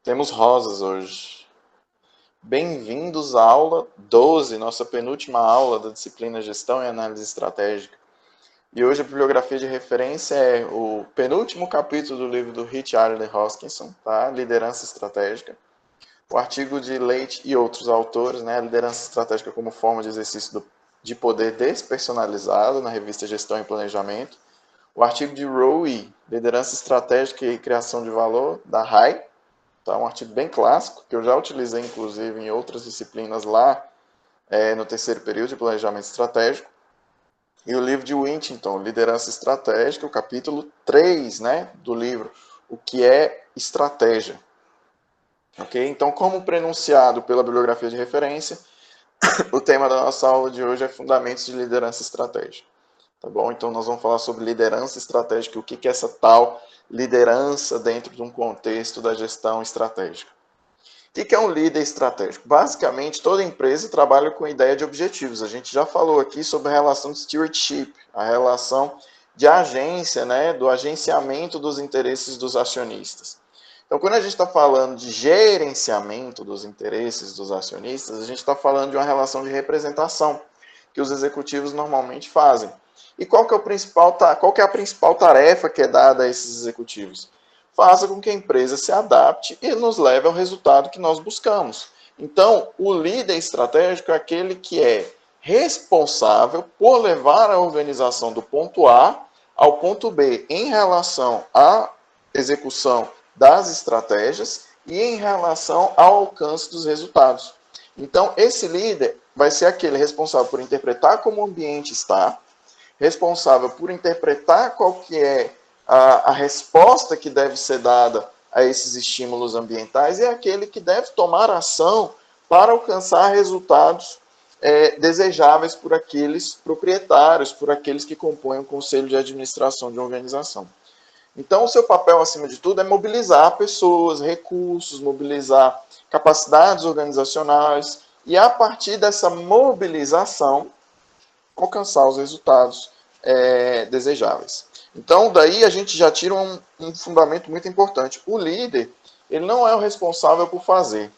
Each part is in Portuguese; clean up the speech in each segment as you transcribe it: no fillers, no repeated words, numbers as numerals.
Temos rosas hoje. Bem-vindos à aula 12, nossa penúltima aula da disciplina Gestão e Análise Estratégica. E hoje a bibliografia de referência é o penúltimo capítulo do livro do Richard Hoskinson, tá? Liderança Estratégica. O artigo de Leite e outros autores, né? Liderança Estratégica como forma de exercício de poder despersonalizado, na revista Gestão e Planejamento. O artigo de Rowe, Liderança Estratégica e Criação de Valor, da RAI. Tá? Um artigo bem clássico, que eu já utilizei, inclusive, em outras disciplinas lá no terceiro período de Planejamento Estratégico. E o livro de Wintington, Liderança Estratégica, o capítulo 3, né, do livro, O que é Estratégia. Okay? Então, como prenunciado pela bibliografia de referência, o tema da nossa aula de hoje é Fundamentos de Liderança Estratégica. Tá bom? Então, nós vamos falar sobre liderança estratégica, o que é essa tal liderança dentro de um contexto da gestão estratégica. O que é um líder estratégico? Basicamente, toda empresa trabalha com ideia de objetivos. A gente já falou aqui sobre a relação de stewardship, a relação de agência, né, do agenciamento dos interesses dos acionistas. Então, quando a gente está falando de gerenciamento dos interesses dos acionistas, a gente está falando de uma relação de representação que os executivos normalmente fazem. E qual que é a principal tarefa que é dada a esses executivos? Faça com que a empresa se adapte e nos leve ao resultado que nós buscamos. Então, o líder estratégico é aquele que é responsável por levar a organização do ponto A ao ponto B em relação à execução das estratégias e em relação ao alcance dos resultados. Então, esse líder vai ser aquele responsável por interpretar como o ambiente está, responsável por interpretar qual que é a resposta que deve ser dada a esses estímulos ambientais e é aquele que deve tomar ação para alcançar resultados desejáveis por aqueles proprietários, por aqueles que compõem o conselho de administração de uma organização. Então, o seu papel, acima de tudo, é mobilizar pessoas, recursos, mobilizar capacidades organizacionais e, a partir dessa mobilização, alcançar os resultados desejáveis. Então, daí a gente já tira um fundamento muito importante. O líder, ele não é o responsável por fazer,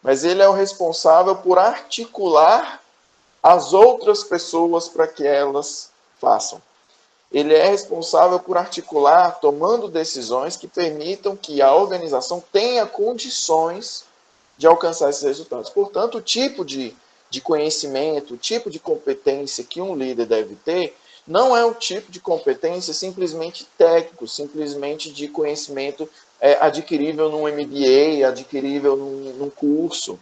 mas ele é o responsável por articular as outras pessoas para que elas façam. Ele é responsável por articular, tomando decisões que permitam que a organização tenha condições de alcançar esses resultados. Portanto, o tipo de conhecimento, o tipo de competência que um líder deve ter, não é um tipo de competência simplesmente técnico, simplesmente de conhecimento adquirível num MBA, adquirível num curso.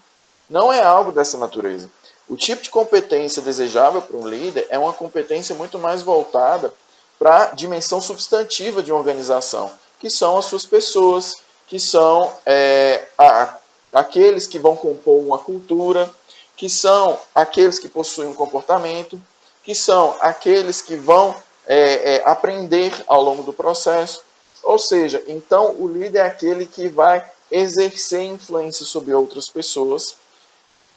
Não é algo dessa natureza. O tipo de competência desejável para um líder é uma competência muito mais voltada para a dimensão substantiva de uma organização, que são as suas pessoas, que são aqueles que vão compor uma cultura, que são aqueles que possuem um comportamento, que são aqueles que vão aprender ao longo do processo. Ou seja, então o líder é aquele que vai exercer influência sobre outras pessoas,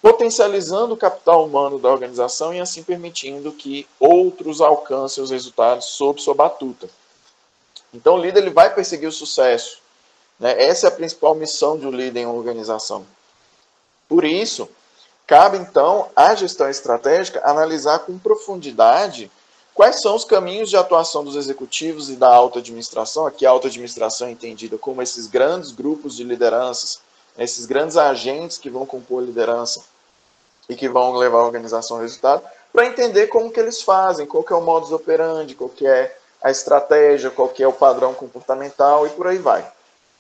potencializando o capital humano da organização e assim permitindo que outros alcancem os resultados sob sua batuta. Então o líder ele vai perseguir o sucesso. Né? Essa é a principal missão de um líder em uma organização. Por isso, cabe então à gestão estratégica analisar com profundidade quais são os caminhos de atuação dos executivos e da alta administração. Aqui a alta administração é entendida como esses grandes grupos de lideranças, esses grandes agentes que vão compor a liderança e que vão levar a organização ao resultado, para entender como que eles fazem, qual que é o modus operandi, qual que é a estratégia, qual que é o padrão comportamental e por aí vai.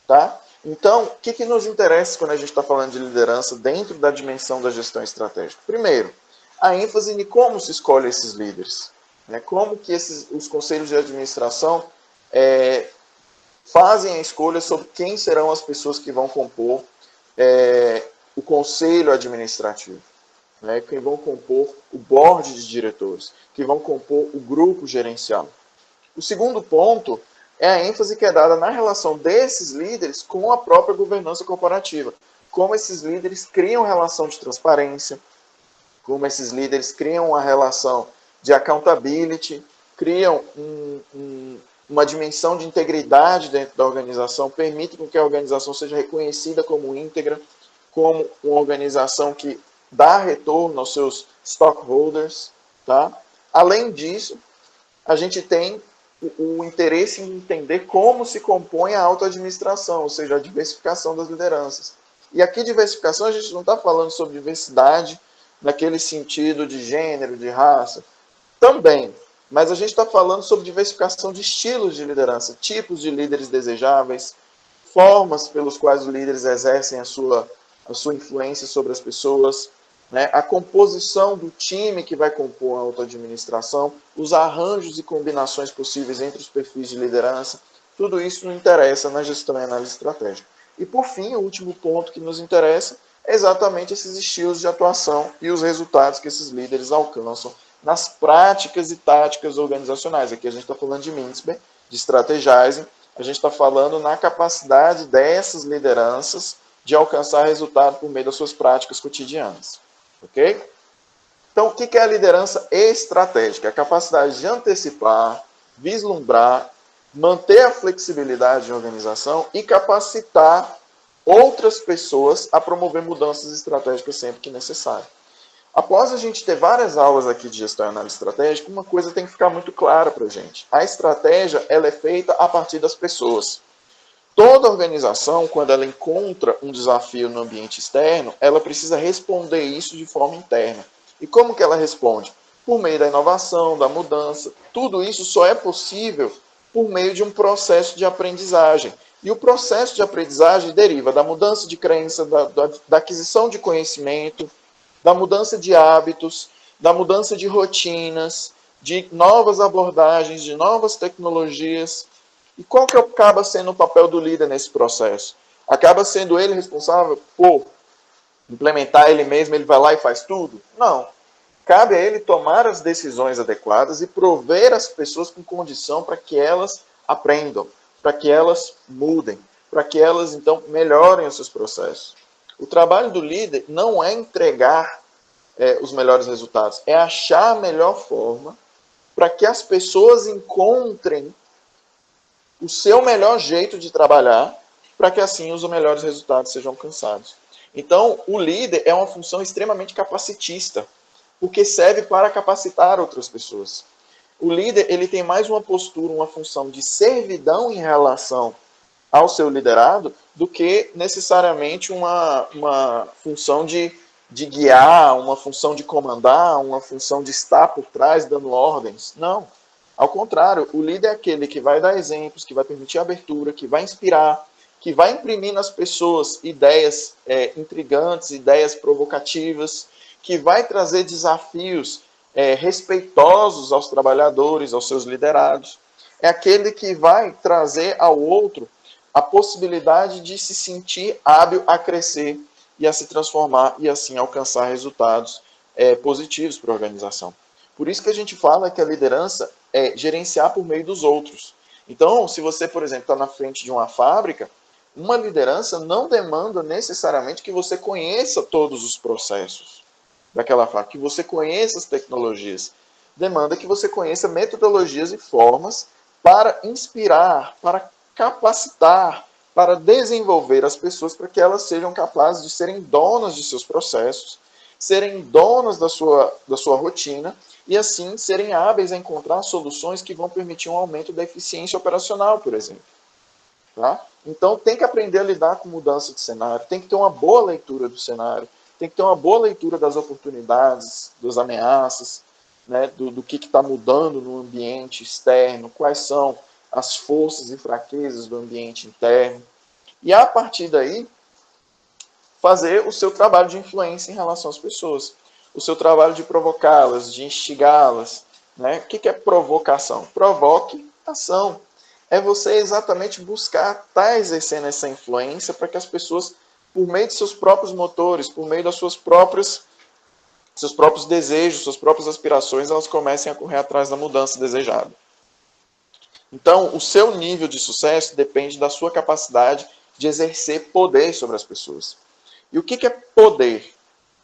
Tá? Então, o que nos interessa quando a gente está falando de liderança dentro da dimensão da gestão estratégica? Primeiro, a ênfase em como se escolhe esses líderes. Né? Como que os conselhos de administração fazem a escolha sobre quem serão as pessoas que vão compor o conselho administrativo. Né, que vão compor o board de diretores, que vão compor o grupo gerencial. O segundo ponto é a ênfase que é dada na relação desses líderes com a própria governança corporativa. Como esses líderes criam relação de transparência, como esses líderes criam uma relação de accountability, criam uma dimensão de integridade dentro da organização, permite que a organização seja reconhecida como íntegra, como uma organização que dá retorno aos seus stockholders. Tá? Além disso, a gente tem o interesse em entender como se compõe a autoadministração, ou seja, a diversificação das lideranças. E aqui, diversificação, a gente não está falando sobre diversidade naquele sentido de gênero, de raça. Também, mas a gente está falando sobre diversificação de estilos de liderança, tipos de líderes desejáveis, formas pelos quais os líderes exercem a sua influência sobre as pessoas, né? A composição do time que vai compor a autoadministração, os arranjos e combinações possíveis entre os perfis de liderança, tudo isso nos interessa na gestão e análise estratégica. E, por fim, o último ponto que nos interessa é exatamente esses estilos de atuação e os resultados que esses líderes alcançam nas práticas e táticas organizacionais. Aqui a gente está falando de Mintzberg, de strategizing, a gente está falando na capacidade dessas lideranças de alcançar resultado por meio das suas práticas cotidianas. Ok? Então, o que é a liderança estratégica? A capacidade de antecipar, vislumbrar, manter a flexibilidade de organização e capacitar outras pessoas a promover mudanças estratégicas sempre que necessário. Após a gente ter várias aulas aqui de gestão e análise estratégica, uma coisa tem que ficar muito clara para a gente. A estratégia ela é feita a partir das pessoas. Toda organização, quando ela encontra um desafio no ambiente externo, ela precisa responder isso de forma interna. E como que ela responde? Por meio da inovação, da mudança. Tudo isso só é possível por meio de um processo de aprendizagem. E o processo de aprendizagem deriva da mudança de crença, da aquisição de conhecimento, da mudança de hábitos, da mudança de rotinas, de novas abordagens, de novas tecnologias. E qual que acaba sendo o papel do líder nesse processo? Acaba sendo ele responsável por implementar ele mesmo, ele vai lá e faz tudo? Não. Cabe a ele tomar as decisões adequadas e prover as pessoas com condição para que elas aprendam, para que elas mudem, para que elas, então, melhorem os seus processos. O trabalho do líder não é entregar os melhores resultados, é achar a melhor forma para que as pessoas encontrem o seu melhor jeito de trabalhar para que assim os melhores resultados sejam alcançados. Então, o líder é uma função extremamente capacitista, porque serve para capacitar outras pessoas. O líder ele tem mais uma postura, uma função de servidão em relação ao seu liderado do que necessariamente uma função de guiar, uma função de comandar, uma função de estar por trás dando ordens. Não. Ao contrário, o líder é aquele que vai dar exemplos, que vai permitir abertura, que vai inspirar, que vai imprimir nas pessoas ideias intrigantes, ideias provocativas, que vai trazer desafios respeitosos aos trabalhadores, aos seus liderados. É aquele que vai trazer ao outro a possibilidade de se sentir hábil a crescer e a se transformar e assim alcançar resultados positivos para a organização. Por isso que a gente fala que a liderança é gerenciar por meio dos outros. Então, se você, por exemplo, está na frente de uma fábrica, uma liderança não demanda necessariamente que você conheça todos os processos daquela fábrica, que você conheça as tecnologias. Demanda que você conheça metodologias e formas para inspirar, para capacitar, para desenvolver as pessoas para que elas sejam capazes de serem donas de seus processos, serem donas da sua rotina e, assim, serem hábeis a encontrar soluções que vão permitir um aumento da eficiência operacional, por exemplo. Tá? Então, tem que aprender a lidar com mudança de cenário, tem que ter uma boa leitura do cenário, tem que ter uma boa leitura das oportunidades, das ameaças, né, do que está mudando no ambiente externo, quais são as forças e fraquezas do ambiente interno. E, a partir daí, fazer o seu trabalho de influência em relação às pessoas. O seu trabalho de provocá-las, de instigá-las. Né? O que é provocação? Provoque ação. É você exatamente buscar estar exercendo essa influência para que as pessoas, por meio de seus próprios motores, por meio das seus próprios desejos, suas próprias aspirações, elas comecem a correr atrás da mudança desejada. Então, o seu nível de sucesso depende da sua capacidade de exercer poder sobre as pessoas. E o que é poder?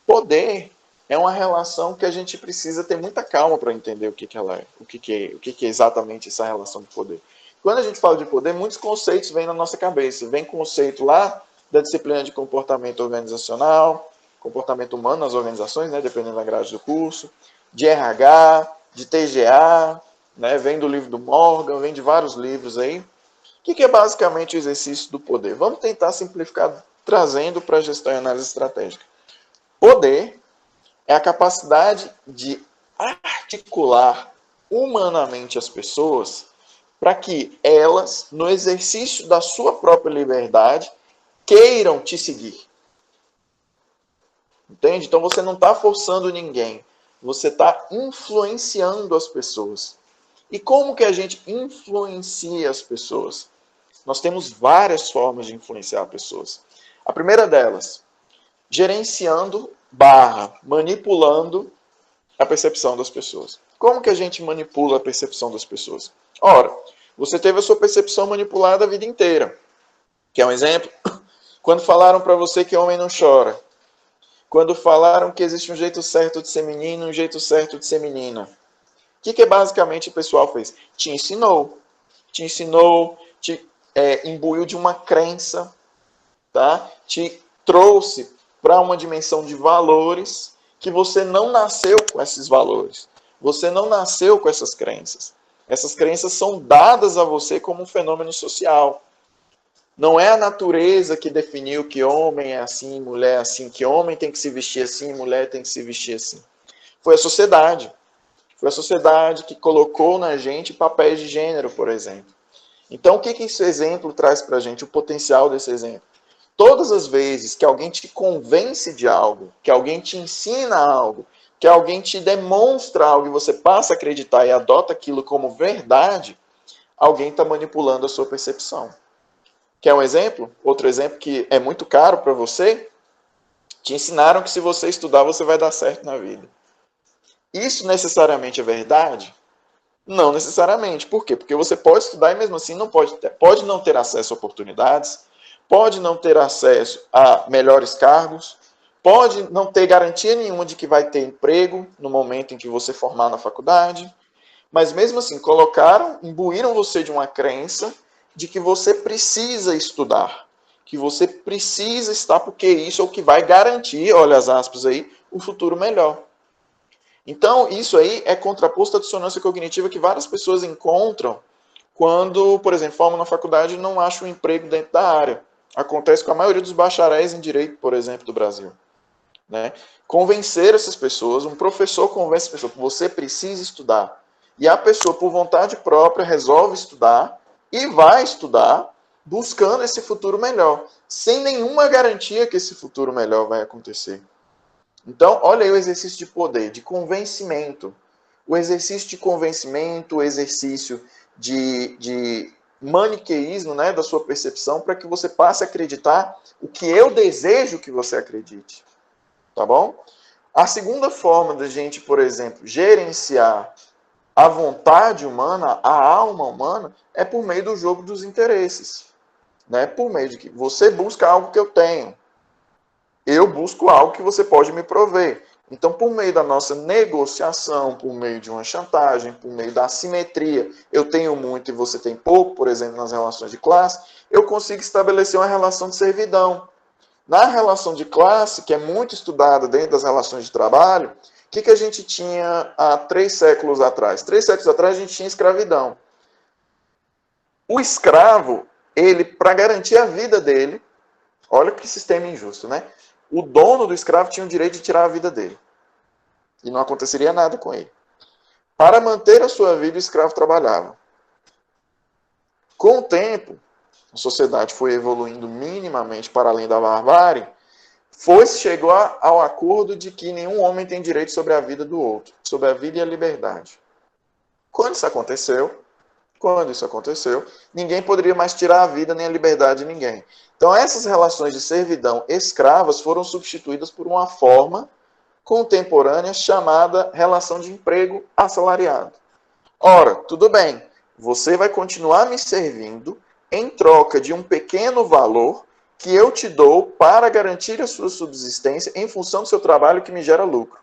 Poder é uma relação que a gente precisa ter muita calma para entender o que ela é, o que é exatamente essa relação de poder. Quando a gente fala de poder, muitos conceitos vêm na nossa cabeça. Vem conceito lá da disciplina de comportamento organizacional, comportamento humano nas organizações, né, dependendo da grade do curso, de RH, de TGA, né, vem do livro do Morgan, vem de vários livros aí. O que é basicamente o exercício do poder? Vamos tentar simplificar trazendo para a gestão e análise estratégica. Poder é a capacidade de articular humanamente as pessoas para que elas, no exercício da sua própria liberdade, queiram te seguir. Entende? Então você não está forçando ninguém, você está influenciando as pessoas. E como que a gente influencia as pessoas? Nós temos várias formas de influenciar pessoas. A primeira delas, gerenciando manipulando a percepção das pessoas. Como que a gente manipula a percepção das pessoas? Ora, você teve a sua percepção manipulada a vida inteira. Quer um exemplo? Quando falaram para você que homem não chora. Quando falaram que existe um jeito certo de ser menino e um jeito certo de ser menina. O que basicamente o pessoal fez? Te ensinou, te imbuiu de uma crença, tá? Te trouxe para uma dimensão de valores que você não nasceu com esses valores. Você não nasceu com essas crenças. Essas crenças são dadas a você como um fenômeno social. Não é a natureza que definiu que homem é assim, mulher é assim, que homem tem que se vestir assim, mulher tem que se vestir assim. Foi a sociedade. Foi a sociedade que colocou na gente papéis de gênero, por exemplo. Então, o que esse exemplo traz para a gente? O potencial desse exemplo. Todas as vezes que alguém te convence de algo, que alguém te ensina algo, que alguém te demonstra algo e você passa a acreditar e adota aquilo como verdade, alguém está manipulando a sua percepção. Quer um exemplo? Outro exemplo que é muito caro para você? Te ensinaram que se você estudar, você vai dar certo na vida. Isso necessariamente é verdade? Não necessariamente. Por quê? Porque você pode estudar e mesmo assim pode não ter acesso a oportunidades, pode não ter acesso a melhores cargos, pode não ter garantia nenhuma de que vai ter emprego no momento em que você formar na faculdade, mas mesmo assim imbuíram você de uma crença de que você precisa estudar, que você precisa estar porque isso é o que vai garantir, olha as aspas aí, um futuro melhor. Então, isso aí é contraposto à dissonância cognitiva que várias pessoas encontram quando, por exemplo, formam na faculdade e não acham um emprego dentro da área. Acontece com a maioria dos bacharéis em direito, por exemplo, do Brasil. Né? Convencer essas pessoas, um professor convence a pessoa que você precisa estudar. E a pessoa, por vontade própria, resolve estudar e vai estudar buscando esse futuro melhor, sem nenhuma garantia que esse futuro melhor vai acontecer. Então, olha aí o exercício de poder, de convencimento. O exercício de convencimento, o exercício de maniqueísmo, né, da sua percepção, para que você passe a acreditar o que eu desejo que você acredite. Tá bom? A segunda forma da gente, por exemplo, gerenciar a vontade humana, a alma humana, é por meio do jogo dos interesses. Né? Por meio de que você busca algo que eu tenho. Eu busco algo que você pode me prover. Então, por meio da nossa negociação, por meio de uma chantagem, por meio da assimetria, eu tenho muito e você tem pouco, por exemplo, nas relações de classe, eu consigo estabelecer uma relação de servidão. Na relação de classe, que é muito estudada dentro das relações de trabalho, o que a gente tinha há 3 séculos atrás? 3 séculos atrás a gente tinha escravidão. O escravo, ele, para garantir a vida dele, olha que sistema injusto, né? O dono do escravo tinha o direito de tirar a vida dele. E não aconteceria nada com ele. Para manter a sua vida, o escravo trabalhava. Com o tempo, a sociedade foi evoluindo minimamente para além da barbárie, chegou ao acordo de que nenhum homem tem direito sobre a vida do outro, sobre a vida e a liberdade. Quando isso aconteceu, ninguém poderia mais tirar a vida nem a liberdade de ninguém. Então, essas relações de servidão escravas foram substituídas por uma forma contemporânea chamada relação de emprego assalariado. Ora, tudo bem, você vai continuar me servindo em troca de um pequeno valor que eu te dou para garantir a sua subsistência em função do seu trabalho que me gera lucro.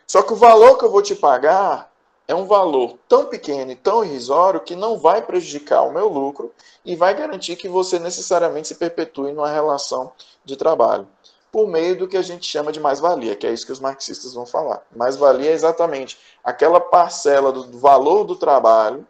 Só que o valor que eu vou te pagar é um valor tão pequeno e tão irrisório que não vai prejudicar o meu lucro e vai garantir que você necessariamente se perpetue numa relação de trabalho, por meio do que a gente chama de mais-valia, que é isso que os marxistas vão falar. Mais-valia é exatamente aquela parcela do valor do trabalho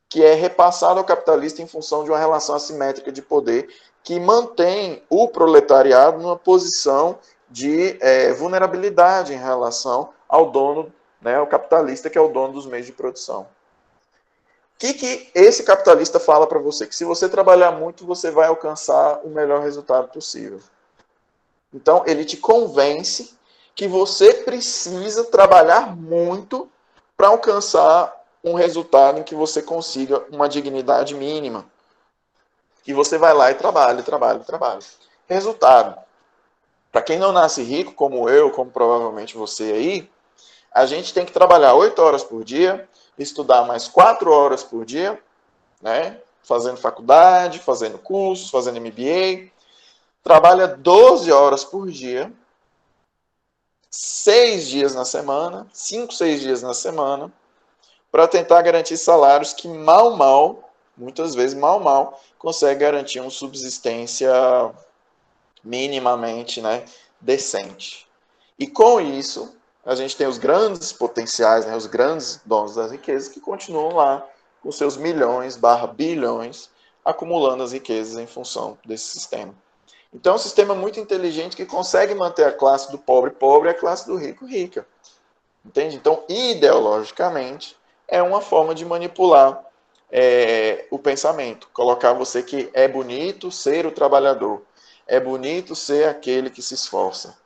que é repassado ao capitalista em função de uma relação assimétrica de poder que mantém o proletariado numa posição de vulnerabilidade em relação ao dono, né, ao capitalista, que é o dono dos meios de produção. O que esse capitalista fala para você? Que se você trabalhar muito, você vai alcançar o melhor resultado possível. Então, ele te convence que você precisa trabalhar muito para alcançar um resultado em que você consiga uma dignidade mínima. E você vai lá e trabalha, trabalha, trabalha. Resultado. Para quem não nasce rico, como eu, como provavelmente você aí, a gente tem que trabalhar 8 horas por dia, estudar mais 4 horas por dia, né? Fazendo faculdade, fazendo cursos, fazendo MBA. Trabalha 12 horas por dia, 6 dias na semana, 5, 6 dias na semana, para tentar garantir salários que muitas vezes mal, consegue garantir uma subsistência minimamente, né, decente. E com isso, a gente tem os grandes potenciais, né, os grandes donos das riquezas que continuam lá com seus milhões/bilhões acumulando as riquezas em função desse sistema. Então é um sistema muito inteligente que consegue manter a classe do pobre pobre e a classe do rico rica. Entende? Então, ideologicamente, é uma forma de manipular o pensamento. Colocar você que é bonito ser o trabalhador. É bonito ser aquele que se esforça.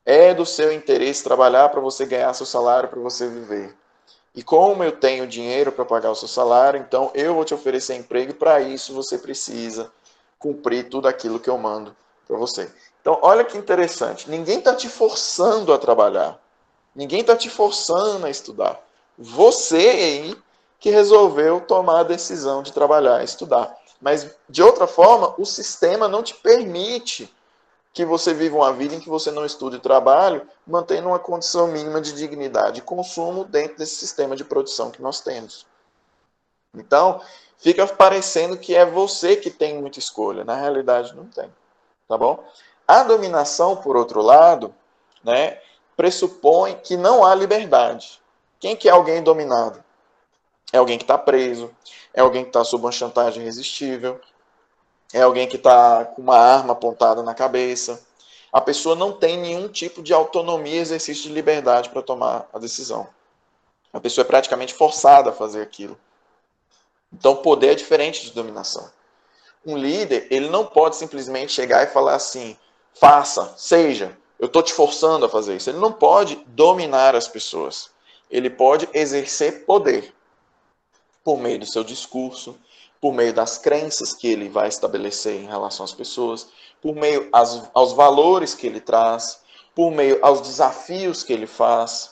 É do seu interesse trabalhar para você ganhar seu salário, para você viver. E como eu tenho dinheiro para pagar o seu salário, então eu vou te oferecer emprego e para isso você precisa cumprir tudo aquilo que eu mando para você. Então, olha que interessante. Ninguém está te forçando a trabalhar. Ninguém está te forçando a estudar. Você aí que resolveu tomar a decisão de trabalhar e estudar. Mas, de outra forma, o sistema não te permite que você viva uma vida em que você não estude e trabalhe, mantendo uma condição mínima de dignidade e consumo dentro desse sistema de produção que nós temos. Então, fica parecendo que é você que tem muita escolha. Na realidade, não tem. Tá bom? A dominação, por outro lado, né, pressupõe que não há liberdade. Quem que é alguém dominado? É alguém que está preso, é alguém que está sob uma chantagem irresistível, é alguém que está com uma arma apontada na cabeça. A pessoa não tem nenhum tipo de autonomia e exercício de liberdade para tomar a decisão. A pessoa é praticamente forçada a fazer aquilo. Então, poder é diferente de dominação. Um líder, ele não pode simplesmente chegar e falar assim, faça, seja, eu estou te forçando a fazer isso. Ele não pode dominar as pessoas. Ele pode exercer poder por meio do seu discurso, por meio das crenças que ele vai estabelecer em relação às pessoas, por meio aos valores que ele traz, por meio aos desafios que ele faz,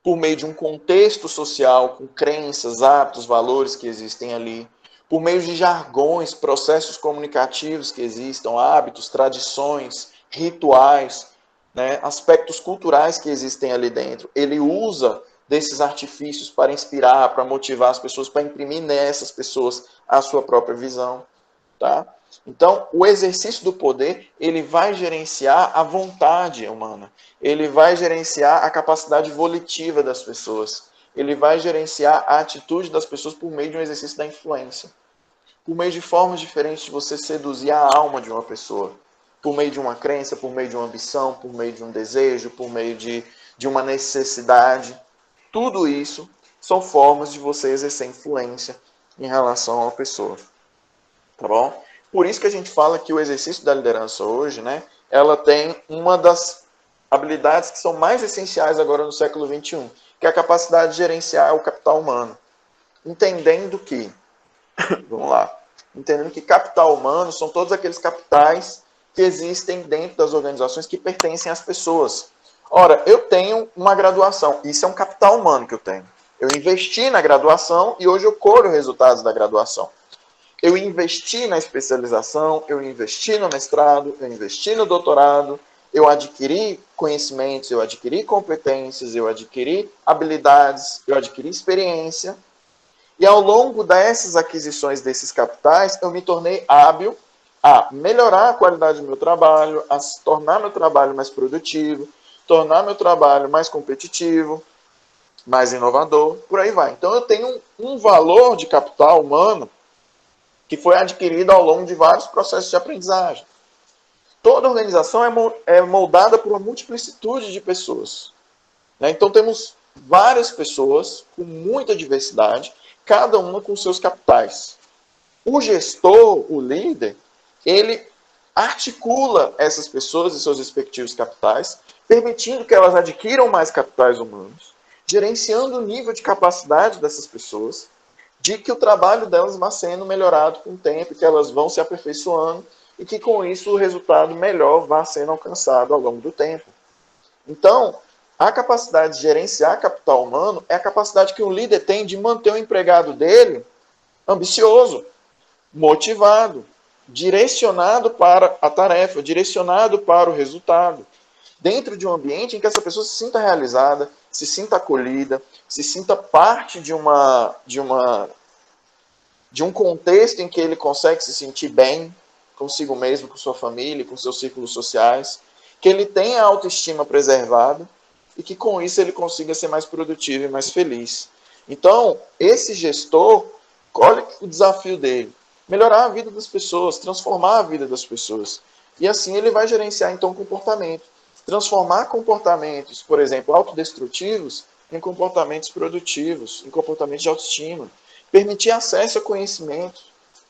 por meio de um contexto social com crenças, hábitos, valores que existem ali, por meio de jargões, processos comunicativos que existam, hábitos, tradições, rituais, né, aspectos culturais que existem ali dentro. Ele usa desses artifícios para inspirar, para motivar as pessoas, para imprimir nessas pessoas a sua própria visão. Tá? Então, o exercício do poder, ele vai gerenciar a vontade humana. Ele vai gerenciar a capacidade volitiva das pessoas. Ele vai gerenciar a atitude das pessoas por meio de um exercício da influência. Por meio de formas diferentes de você seduzir a alma de uma pessoa. Por meio de uma crença, por meio de uma ambição, por meio de um desejo, por meio de uma necessidade. Tudo isso são formas de você exercer influência em relação a uma pessoa. Tá bom? Por isso que a gente fala que o exercício da liderança hoje, né, ela tem uma das habilidades que são mais essenciais agora no século XXI, que é a capacidade de gerenciar o capital humano. Entendendo que, vamos lá, entendendo que capital humano são todos aqueles capitais que existem dentro das organizações que pertencem às pessoas. Ora, eu tenho uma graduação, isso é um capital humano que eu tenho. Eu investi na graduação e hoje eu colho resultados da graduação. Eu investi na especialização, eu investi no mestrado, eu investi no doutorado, eu adquiri conhecimentos, eu adquiri competências, eu adquiri habilidades, eu adquiri experiência. E ao longo dessas aquisições desses capitais, eu me tornei hábil a melhorar a qualidade do meu trabalho, a tornar meu trabalho mais produtivo, tornar meu trabalho mais competitivo, mais inovador, por aí vai. Então eu tenho um valor de capital humano que foi adquirido ao longo de vários processos de aprendizagem. Toda organização é moldada por uma multiplicitude de pessoas. Então temos várias pessoas com muita diversidade, cada uma com seus capitais. O gestor, o líder, ele articula essas pessoas e seus respectivos capitais, permitindo que elas adquiram mais capitais humanos, gerenciando o nível de capacidade dessas pessoas, de que o trabalho delas vá sendo melhorado com o tempo, que elas vão se aperfeiçoando e que com isso o resultado melhor vá sendo alcançado ao longo do tempo. Então, a capacidade de gerenciar capital humano é a capacidade que o líder tem de manter o empregado dele ambicioso, motivado, direcionado para a tarefa, direcionado para o resultado, dentro de um ambiente em que essa pessoa se sinta realizada, se sinta acolhida, se sinta parte de um contexto em que ele consegue se sentir bem consigo mesmo, com sua família, com seus círculos sociais, que ele tenha a autoestima preservada e que com isso ele consiga ser mais produtivo e mais feliz. Então, esse gestor, olha o desafio dele, melhorar a vida das pessoas, transformar a vida das pessoas. E assim ele vai gerenciar então o comportamento. Transformar comportamentos, por exemplo, autodestrutivos, em comportamentos produtivos, em comportamentos de autoestima. Permitir acesso a conhecimento,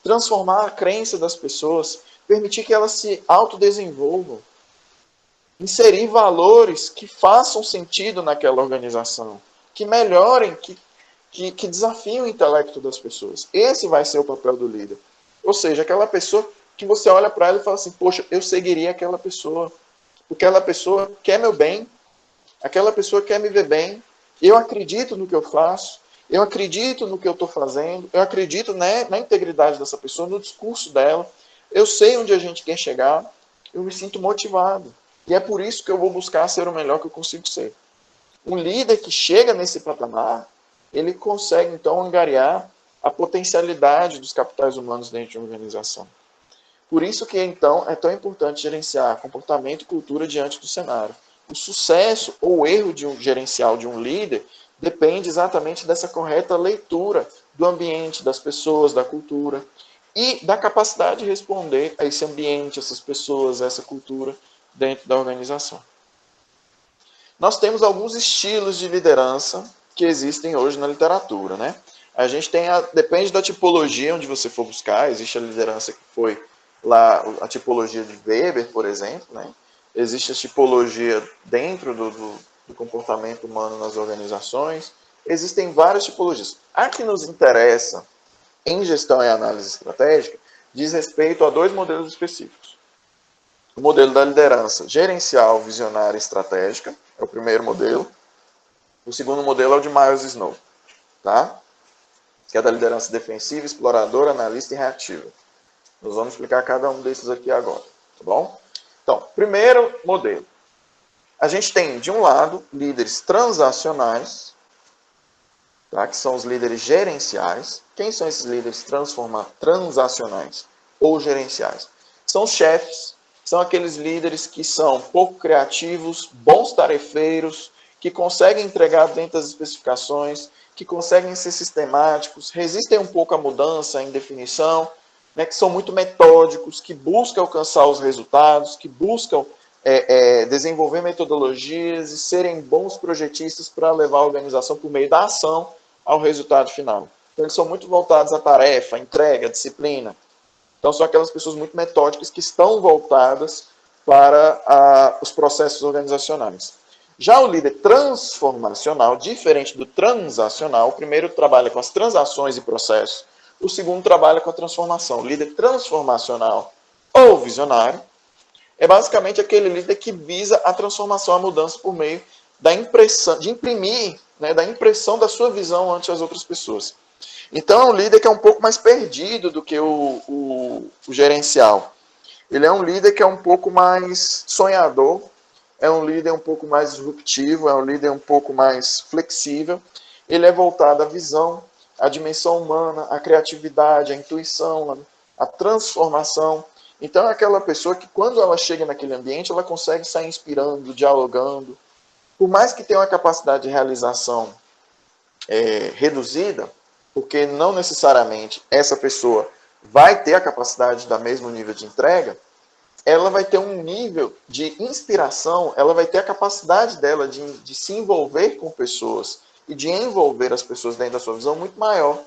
transformar a crença das pessoas, permitir que elas se autodesenvolvam, inserir valores que façam sentido naquela organização, que melhorem, que desafiem o intelecto das pessoas. Esse vai ser o papel do líder. Ou seja, aquela pessoa que você olha para ela e fala assim, poxa, eu seguiria aquela pessoa, porque aquela pessoa quer meu bem, aquela pessoa quer me ver bem, eu acredito no que eu faço, eu acredito no que eu estou fazendo, eu acredito na integridade dessa pessoa, no discurso dela, eu sei onde a gente quer chegar, eu me sinto motivado. E é por isso que eu vou buscar ser o melhor que eu consigo ser. Um líder que chega nesse patamar, ele consegue então angariar a potencialidade dos capitais humanos dentro de uma organização. Por isso que então é tão importante gerenciar comportamento e cultura diante do cenário. O sucesso ou o erro de um gerencial de um líder depende exatamente dessa correta leitura do ambiente, das pessoas, da cultura e da capacidade de responder a esse ambiente, essas pessoas, essa cultura dentro da organização. Nós temos alguns estilos de liderança que existem hoje na literatura, né? A gente tem, depende da tipologia onde você for buscar, existe a liderança que foi lá, a tipologia de Weber, por exemplo, né? Existe a tipologia dentro do comportamento humano nas organizações, existem várias tipologias. A que nos interessa em gestão e análise estratégica diz respeito a dois modelos específicos. O modelo da liderança gerencial, visionária e estratégica, é o primeiro modelo. O segundo modelo é o de Myers Snow, tá? Que é da liderança defensiva, exploradora, analista e reativa. Nós vamos explicar cada um desses aqui agora, tá bom? Então, primeiro modelo. A gente tem, de um lado, líderes transacionais, tá? Que são os líderes gerenciais. Quem são esses líderes transacionais ou gerenciais? São os chefes. São aqueles líderes que são pouco criativos, bons tarefeiros, que conseguem entregar dentro das especificações, que conseguem ser sistemáticos, resistem um pouco à mudança, à indefinição, né, que são muito metódicos, que buscam alcançar os resultados, que buscam desenvolver metodologias e serem bons projetistas para levar a organização por meio da ação ao resultado final. Então, eles são muito voltados à tarefa, à entrega, à disciplina. Então, são aquelas pessoas muito metódicas que estão voltadas para os processos organizacionais. Já o líder transformacional, diferente do transacional, o primeiro trabalha com as transações e processos, o segundo trabalha com a transformação. O líder transformacional ou visionário é basicamente aquele líder que visa a transformação, a mudança por meio da impressão, de imprimir, né, da impressão da sua visão ante as outras pessoas. Então, é um líder que é um pouco mais perdido do que o gerencial. Ele é um líder que é um pouco mais sonhador, é um líder um pouco mais disruptivo, é um líder um pouco mais flexível. Ele é voltado à visão, à dimensão humana, à criatividade, à intuição, à transformação. Então é aquela pessoa que quando ela chega naquele ambiente, ela consegue sair inspirando, dialogando. Por mais que tenha uma capacidade de realização reduzida, porque não necessariamente essa pessoa vai ter a capacidade de dar mesmo nível de entrega, ela vai ter um nível de inspiração, ela vai ter a capacidade dela de se envolver com pessoas e de envolver as pessoas dentro da sua visão muito maior.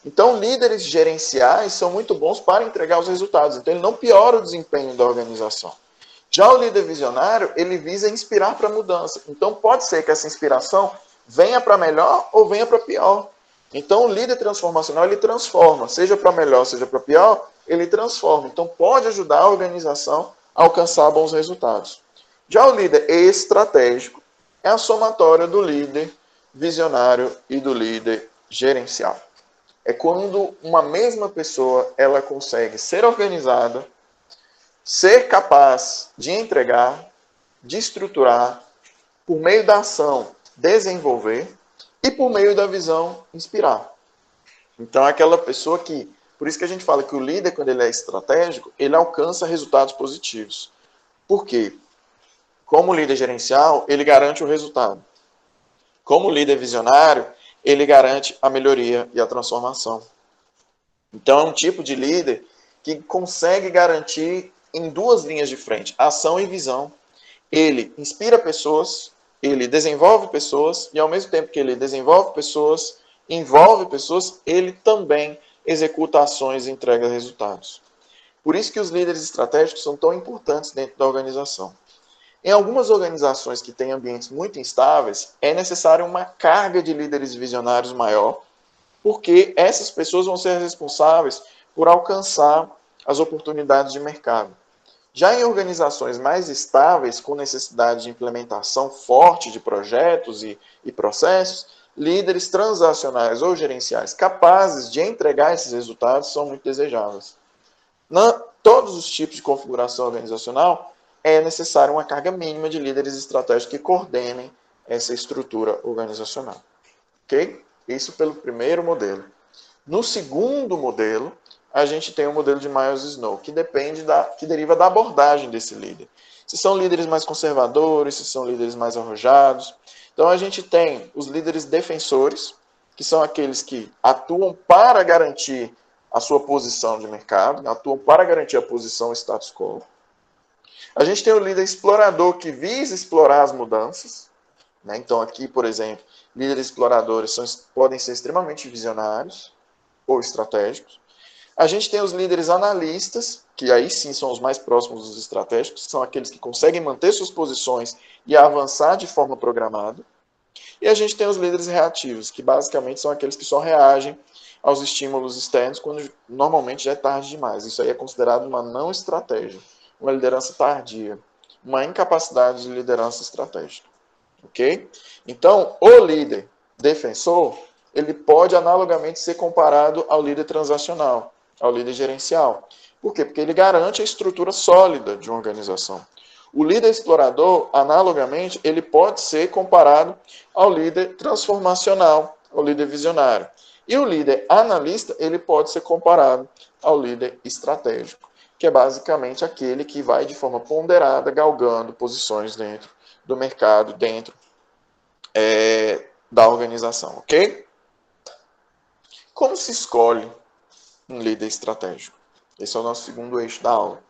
Então, líderes gerenciais são muito bons para entregar os resultados. Então, ele não piora o desempenho da organização. Já o líder visionário, ele visa inspirar para a mudança. Então, pode ser que essa inspiração venha para melhor ou venha para pior. Então, o líder transformacional, ele transforma, seja para melhor, seja para pior, ele transforma. Então, pode ajudar a organização a alcançar bons resultados. Já o líder estratégico é a somatória do líder visionário e do líder gerencial. É quando uma mesma pessoa ela consegue ser organizada, ser capaz de entregar, de estruturar, por meio da ação, desenvolver, e por meio da visão, inspirar. Então, é aquela pessoa que... Por isso que a gente fala que o líder, quando ele é estratégico, ele alcança resultados positivos. Por quê? Como líder gerencial, ele garante o resultado. Como líder visionário, ele garante a melhoria e a transformação. Então, é um tipo de líder que consegue garantir em duas linhas de frente, ação e visão. Ele inspira pessoas, ele desenvolve pessoas, e ao mesmo tempo que ele desenvolve pessoas, envolve pessoas, ele também executa ações e entrega resultados. Por isso que os líderes estratégicos são tão importantes dentro da organização. Em algumas organizações que têm ambientes muito instáveis, é necessária uma carga de líderes visionários maior, porque essas pessoas vão ser responsáveis por alcançar as oportunidades de mercado. Já em organizações mais estáveis, com necessidade de implementação forte de projetos e processos, líderes transacionais ou gerenciais capazes de entregar esses resultados são muito desejáveis. Em todos os tipos de configuração organizacional, é necessária uma carga mínima de líderes estratégicos que coordenem essa estrutura organizacional. Ok? Isso pelo primeiro modelo. No segundo modelo, a gente tem o modelo de Myers-Snow, que deriva da abordagem desse líder. Se são líderes mais conservadores, se são líderes mais arrojados. Então, a gente tem os líderes defensores, que são aqueles que atuam para garantir a sua posição de mercado, atuam para garantir a posição status quo. A gente tem o líder explorador, que visa explorar as mudanças. Então, aqui, por exemplo, líderes exploradores podem ser extremamente visionários ou estratégicos. A gente tem os líderes analistas, que aí sim são os mais próximos dos estratégicos, que são aqueles que conseguem manter suas posições e avançar de forma programada. E a gente tem os líderes reativos, que basicamente são aqueles que só reagem aos estímulos externos quando normalmente já é tarde demais. Isso aí é considerado uma não estratégia, uma liderança tardia, uma incapacidade de liderança estratégica. Ok? Então, o líder defensor, ele pode analogamente ser comparado ao líder transacional, ao líder gerencial. Por quê? Porque ele garante a estrutura sólida de uma organização. O líder explorador, analogamente, ele pode ser comparado ao líder transformacional, ao líder visionário. E o líder analista, ele pode ser comparado ao líder estratégico, que é basicamente aquele que vai de forma ponderada, galgando posições dentro do mercado, dentro da organização, ok? Como se escolhe um líder estratégico? Esse é o nosso segundo eixo da aula.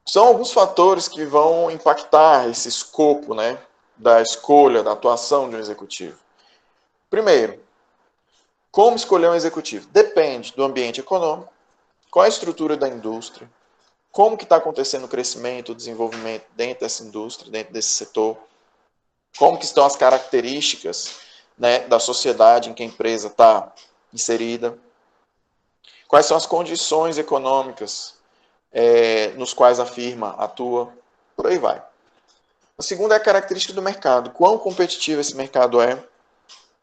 São alguns fatores que vão impactar esse escopo, da escolha, da atuação de um executivo. Primeiro, como escolher um executivo? Depende do ambiente econômico, qual a estrutura da indústria, como que está acontecendo o crescimento, o desenvolvimento dentro dessa indústria, dentro desse setor, como que estão as características da sociedade em que a empresa está inserida, quais são as condições econômicas nos quais a firma atua, por aí vai. A segunda é a característica do mercado, quão competitivo esse mercado é,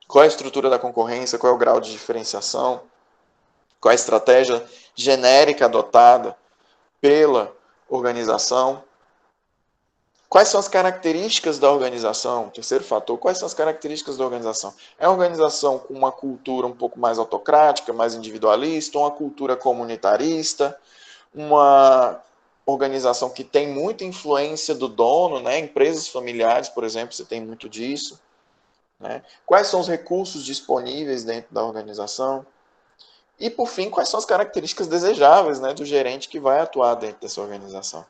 qual é a estrutura da concorrência, qual é o grau de diferenciação, qual é a estratégia genérica adotada pela organização. Quais são as características da organização? Terceiro fator, quais são as características da organização? É uma organização com uma cultura um pouco mais autocrática, mais individualista, uma cultura comunitarista, uma organização que tem muita influência do dono, né? Empresas familiares, por exemplo, você tem muito disso. Né? Quais são os recursos disponíveis dentro da organização? E, por fim, quais são as características desejáveis, né, do gerente que vai atuar dentro dessa organização?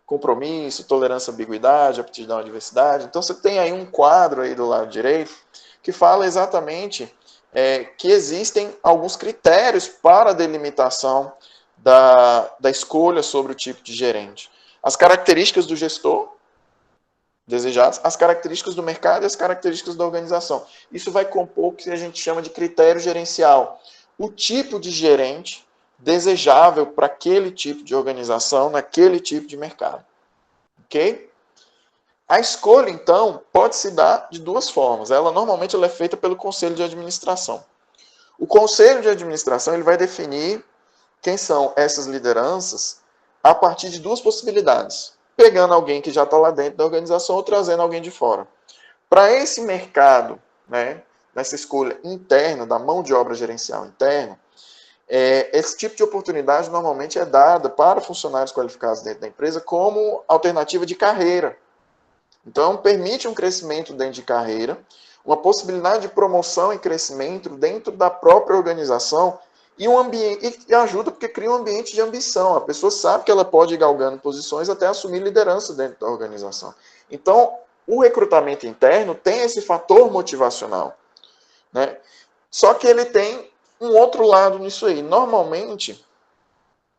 Compromisso, tolerância à ambiguidade, aptidão à diversidade. Então, você tem aí um quadro aí do lado direito que fala exatamente que existem alguns critérios para a delimitação da escolha sobre o tipo de gerente. As características do gestor desejadas, as características do mercado e as características da organização. Isso vai compor o que a gente chama de critério gerencial. O tipo de gerente desejável para aquele tipo de organização, naquele tipo de mercado. Ok? A escolha, então, pode se dar de duas formas. Ela normalmente é feita pelo conselho de administração. O conselho de administração ele vai definir quem são essas lideranças a partir de duas possibilidades. Pegando alguém que já está lá dentro da organização ou trazendo alguém de fora. Para esse mercado, né, nessa escolha interna, da mão de obra gerencial interna, esse tipo de oportunidade normalmente é dada para funcionários qualificados dentro da empresa como alternativa de carreira. Então, permite um crescimento dentro de carreira, uma possibilidade de promoção e crescimento dentro da própria organização e um ambiente, e ajuda porque cria um ambiente de ambição. A pessoa sabe que ela pode ir galgando posições até assumir liderança dentro da organização. Então, o recrutamento interno tem esse fator motivacional, né? Só que ele tem um outro lado nisso aí. Normalmente,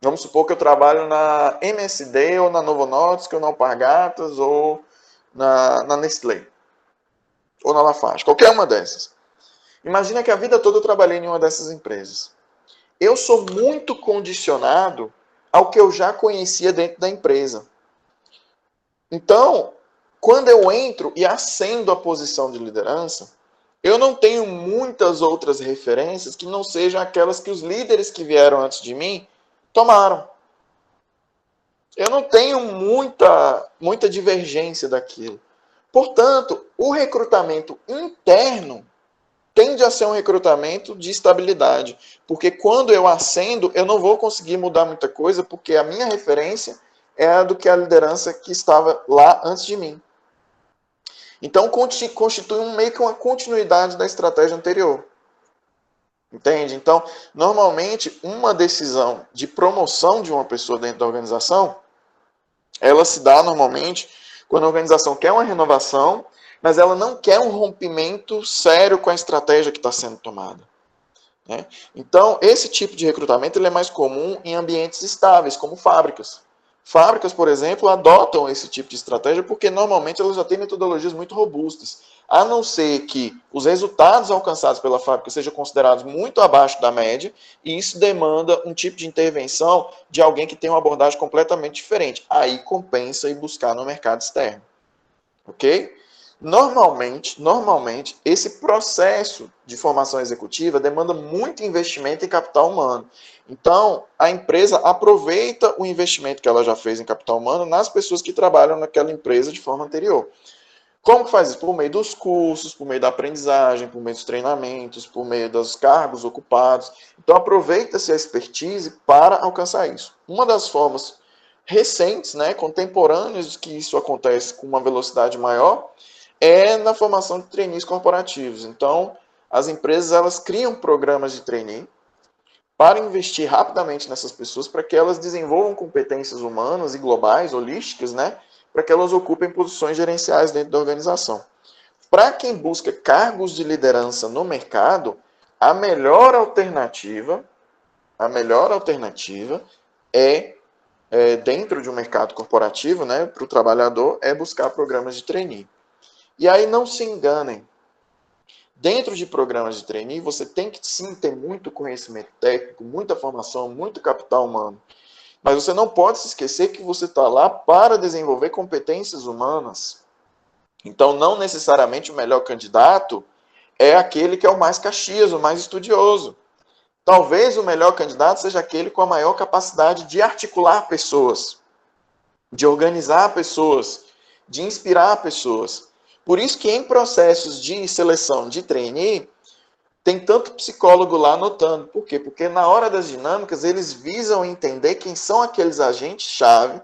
vamos supor que eu trabalho na MSD, ou na Novo Nordisk, ou na Alpargatas, ou na Nestlé, ou na Lafarge, qualquer uma dessas. Imagina que a vida toda eu trabalhei em uma dessas empresas. Eu sou muito condicionado ao que eu já conhecia dentro da empresa. Então, quando eu entro e ascendo a posição de liderança, eu não tenho muitas outras referências que não sejam aquelas que os líderes que vieram antes de mim tomaram. Eu não tenho muita divergência daquilo. Portanto, o recrutamento interno tende a ser um recrutamento de estabilidade, porque quando eu ascendo, eu não vou conseguir mudar muita coisa, porque a minha referência é a do que a liderança que estava lá antes de mim. Então, constitui meio que uma continuidade da estratégia anterior. Entende? Então, normalmente, uma decisão de promoção de uma pessoa dentro da organização, ela se dá normalmente quando a organização quer uma renovação, mas ela não quer um rompimento sério com a estratégia que está sendo tomada. Né? Então, esse tipo de recrutamento ele é mais comum em ambientes estáveis, como fábricas. Fábricas, por exemplo, adotam esse tipo de estratégia porque normalmente elas já têm metodologias muito robustas. A não ser que os resultados alcançados pela fábrica sejam considerados muito abaixo da média, e isso demanda um tipo de intervenção de alguém que tem uma abordagem completamente diferente. Aí compensa ir buscar no mercado externo. Ok? Normalmente, esse processo de formação executiva demanda muito investimento em capital humano. Então, a empresa aproveita o investimento que ela já fez em capital humano nas pessoas que trabalham naquela empresa de forma anterior. Como que faz isso? Por meio dos cursos, por meio da aprendizagem, por meio dos treinamentos, por meio dos cargos ocupados. Então, aproveita-se a expertise para alcançar isso. Uma das formas recentes, né, contemporâneas, que isso acontece com uma velocidade maior, é na formação de trainees corporativos. Então, as empresas elas criam programas de trainee para investir rapidamente nessas pessoas, para que elas desenvolvam competências humanas e globais, holísticas, né, para que elas ocupem posições gerenciais dentro da organização. Para quem busca cargos de liderança no mercado, a melhor alternativa é dentro de um mercado corporativo, né, para o trabalhador, é buscar programas de trainee. E aí não se enganem. Dentro de programas de trainee, você tem que sim ter muito conhecimento técnico, muita formação, muito capital humano. Mas você não pode se esquecer que você está lá para desenvolver competências humanas. Então, não necessariamente o melhor candidato é aquele que é o mais caxias, o mais estudioso. Talvez o melhor candidato seja aquele com a maior capacidade de articular pessoas, de organizar pessoas, de inspirar pessoas. Por isso que em processos de seleção de trainee, tem tanto psicólogo lá anotando. Por quê? Porque na hora das dinâmicas, eles visam entender quem são aqueles agentes-chave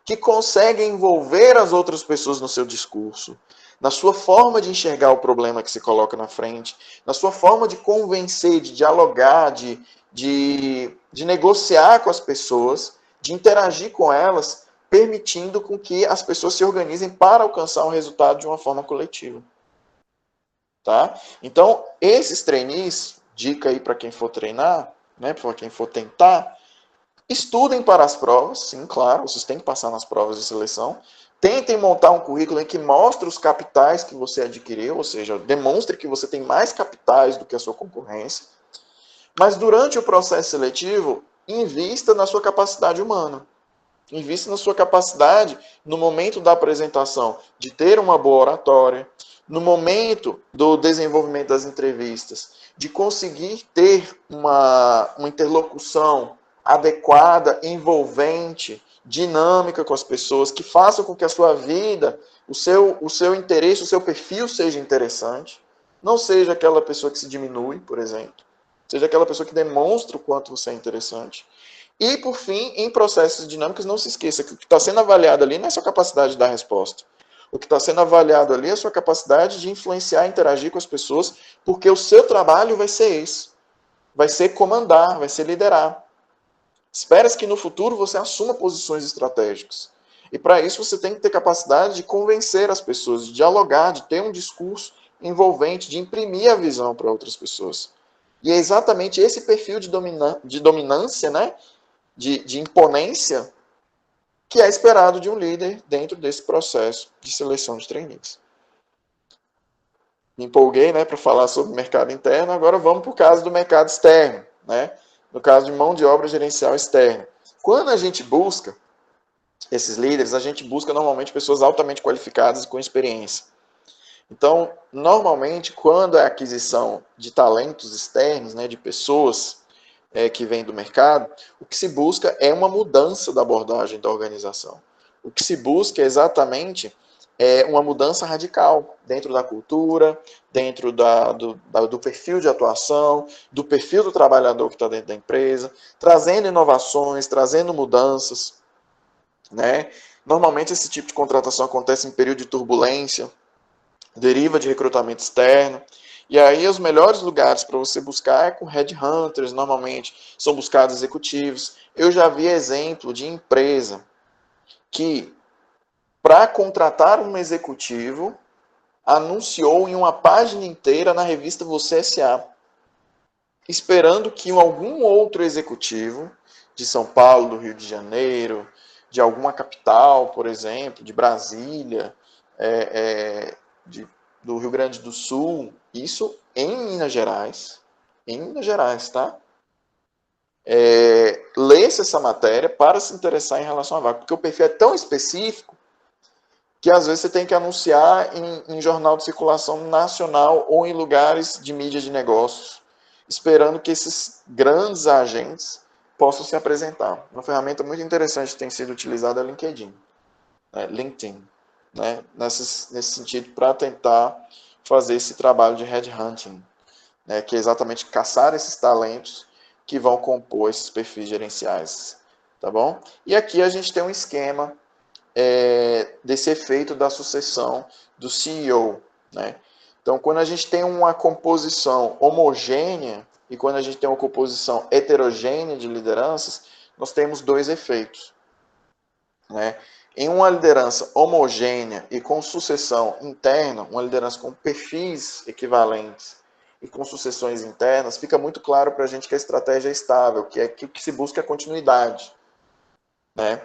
que conseguem envolver as outras pessoas no seu discurso, na sua forma de enxergar o problema que se coloca na frente, na sua forma de convencer, de dialogar, de negociar com as pessoas, de interagir com elas, permitindo com que as pessoas se organizem para alcançar um resultado de uma forma coletiva. Tá? Então, esses trainees, dica aí para quem for treinar, né, para quem for tentar, estudem para as provas, sim, claro, vocês têm que passar nas provas de seleção. Tentem montar um currículo em que mostre os capitais que você adquiriu, ou seja, demonstre que você tem mais capitais do que a sua concorrência. Mas durante o processo seletivo, invista na sua capacidade humana. Invista na sua capacidade, no momento da apresentação, de ter uma boa oratória, no momento do desenvolvimento das entrevistas, de conseguir ter uma interlocução adequada, envolvente, dinâmica com as pessoas, que faça com que a sua vida, o seu interesse, o seu perfil seja interessante. Não seja aquela pessoa que se diminui, por exemplo. Seja aquela pessoa que demonstra o quanto você é interessante. E, por fim, em processos dinâmicos, não se esqueça que o que está sendo avaliado ali não é sua capacidade de dar resposta. O que está sendo avaliado ali é a sua capacidade de influenciar, interagir com as pessoas, porque o seu trabalho vai ser esse. Vai ser comandar, vai ser liderar. Espera-se que no futuro você assuma posições estratégicas. E para isso você tem que ter capacidade de convencer as pessoas, de dialogar, de ter um discurso envolvente, de imprimir a visão para outras pessoas. E é exatamente esse perfil de dominância, né, de imponência, que é esperado de um líder dentro desse processo de seleção de trainees. Me empolguei, né, para falar sobre o mercado interno, agora vamos para o caso do mercado externo, né, no caso de mão de obra gerencial externa. Quando a gente busca esses líderes, a gente busca normalmente pessoas altamente qualificadas e com experiência. Então, normalmente, quando é a aquisição de talentos externos, né, de pessoas que vêm do mercado, o que se busca é uma mudança da abordagem da organização. O que se busca é exatamente uma mudança radical dentro da cultura, dentro do perfil de atuação, do perfil do trabalhador que está dentro da empresa, trazendo inovações, trazendo mudanças, né? Normalmente esse tipo de contratação acontece em período de turbulência, deriva de recrutamento externo. E aí os melhores lugares para você buscar é com headhunters, normalmente são buscados executivos. Eu já vi exemplo de empresa que, para contratar um executivo, anunciou em uma página inteira na revista Você S.A., esperando que algum outro executivo de São Paulo, do Rio de Janeiro, de alguma capital, por exemplo, de Brasília, do Rio Grande do Sul, isso em Minas Gerais, tá? Lesse essa matéria para se interessar em relação à vaga, porque o perfil é tão específico que às vezes você tem que anunciar em jornal de circulação nacional ou em lugares de mídia de negócios, esperando que esses grandes agentes possam se apresentar. Uma ferramenta muito interessante que tem sido utilizada é o LinkedIn, né, nesse sentido, para tentar fazer esse trabalho de headhunting, né, que é exatamente caçar esses talentos que vão compor esses perfis gerenciais, tá bom? E aqui a gente tem um esquema desse efeito da sucessão do CEO, né? Então, quando a gente tem uma composição homogênea e quando a gente tem uma composição heterogênea de lideranças, nós temos dois efeitos, né? Em uma liderança homogênea e com sucessão interna, uma liderança com perfis equivalentes e com sucessões internas, fica muito claro para a gente que a estratégia é estável, que o que se busca é a continuidade, né?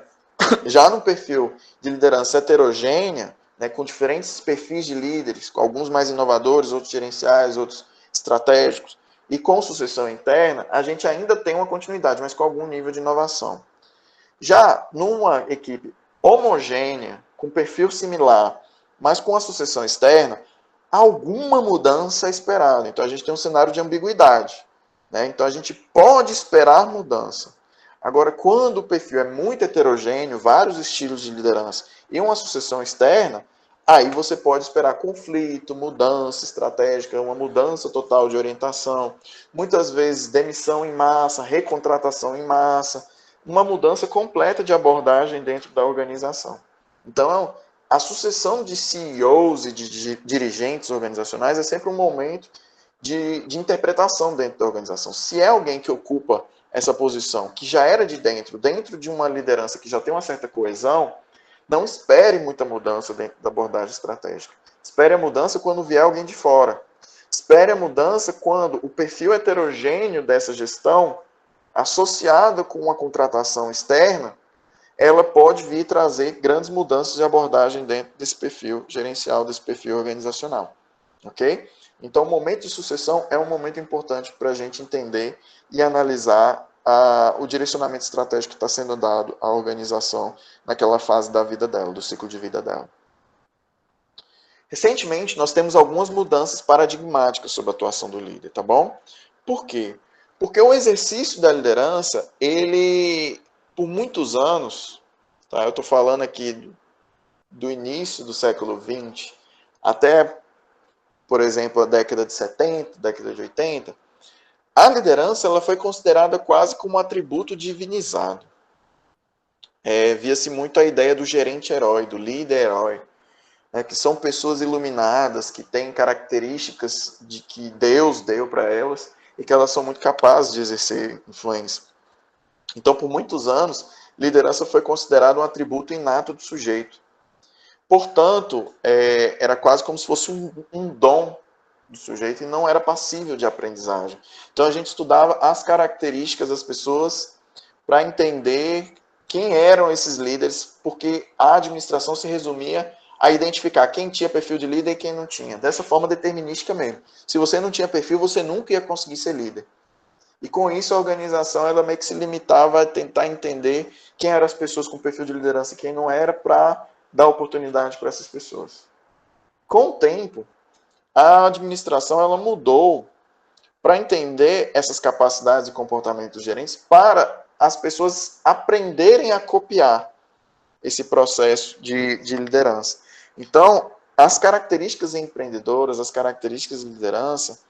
Já no perfil de liderança heterogênea, né, com diferentes perfis de líderes, alguns mais inovadores, outros gerenciais, outros estratégicos, e com sucessão interna, a gente ainda tem uma continuidade, mas com algum nível de inovação. Já numa equipe homogênea, com perfil similar, mas com a sucessão externa, alguma mudança é esperada. Então a gente tem um cenário de ambiguidade, né? Então a gente pode esperar mudança. Agora, quando o perfil é muito heterogêneo, vários estilos de liderança e uma sucessão externa, aí você pode esperar conflito, mudança estratégica, uma mudança total de orientação, muitas vezes demissão em massa, recontratação em massa, uma mudança completa de abordagem dentro da organização. Então, a sucessão de CEOs e de dirigentes organizacionais é sempre um momento de interpretação dentro da organização. Se é alguém que ocupa essa posição, que já era de dentro de uma liderança que já tem uma certa coesão, não espere muita mudança dentro da abordagem estratégica. Espere a mudança quando vier alguém de fora. Espere a mudança quando o perfil heterogêneo dessa gestão, associado com uma contratação externa, ela pode vir trazer grandes mudanças de abordagem dentro desse perfil gerencial, desse perfil organizacional. Ok? Então, o momento de sucessão é um momento importante para a gente entender e analisar o direcionamento estratégico que está sendo dado à organização naquela fase da vida dela, do ciclo de vida dela. Recentemente, nós temos algumas mudanças paradigmáticas sobre a atuação do líder, tá bom? Por quê? Porque o exercício da liderança, ele, por muitos anos, tá? Eu estou falando aqui do início do século XX até, por exemplo, a década de 70, década de 80, a liderança ela foi considerada quase como um atributo divinizado. Via-se muito a ideia do gerente-herói, do líder-herói, que são pessoas iluminadas, que têm características de que Deus deu para elas e que elas são muito capazes de exercer influência. Então, por muitos anos, liderança foi considerada um atributo inato do sujeito. Portanto, era quase como se fosse um dom do sujeito e não era passível de aprendizagem. Então, a gente estudava as características das pessoas para entender quem eram esses líderes, porque a administração se resumia a identificar quem tinha perfil de líder e quem não tinha. Dessa forma determinística mesmo. Se você não tinha perfil, você nunca ia conseguir ser líder. E com isso a organização ela meio que se limitava a tentar entender quem eram as pessoas com perfil de liderança e quem não era, para dar oportunidade para essas pessoas. Com o tempo, a administração ela mudou para entender essas capacidades e comportamentos dos gerentes, para as pessoas aprenderem a copiar esse processo de liderança. Então, as características empreendedoras, as características de liderança,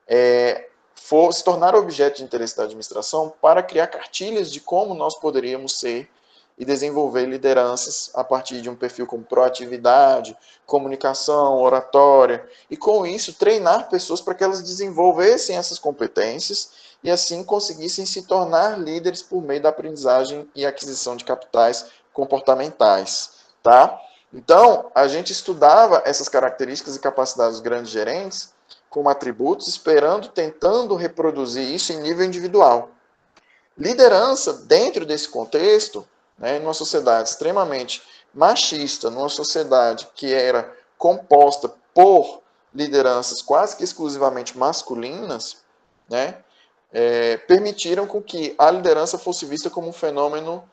se tornaram objeto de interesse da administração para criar cartilhas de como nós poderíamos ser e desenvolver lideranças a partir de um perfil como proatividade, comunicação, oratória, e com isso treinar pessoas para que elas desenvolvessem essas competências e assim conseguissem se tornar líderes por meio da aprendizagem e aquisição de capitais comportamentais, tá? Então, a gente estudava essas características e capacidades dos grandes gerentes como atributos, tentando reproduzir isso em nível individual. Liderança, dentro desse contexto, numa sociedade extremamente machista, numa sociedade que era composta por lideranças quase que exclusivamente masculinas, permitiram com que a liderança fosse vista como um fenômeno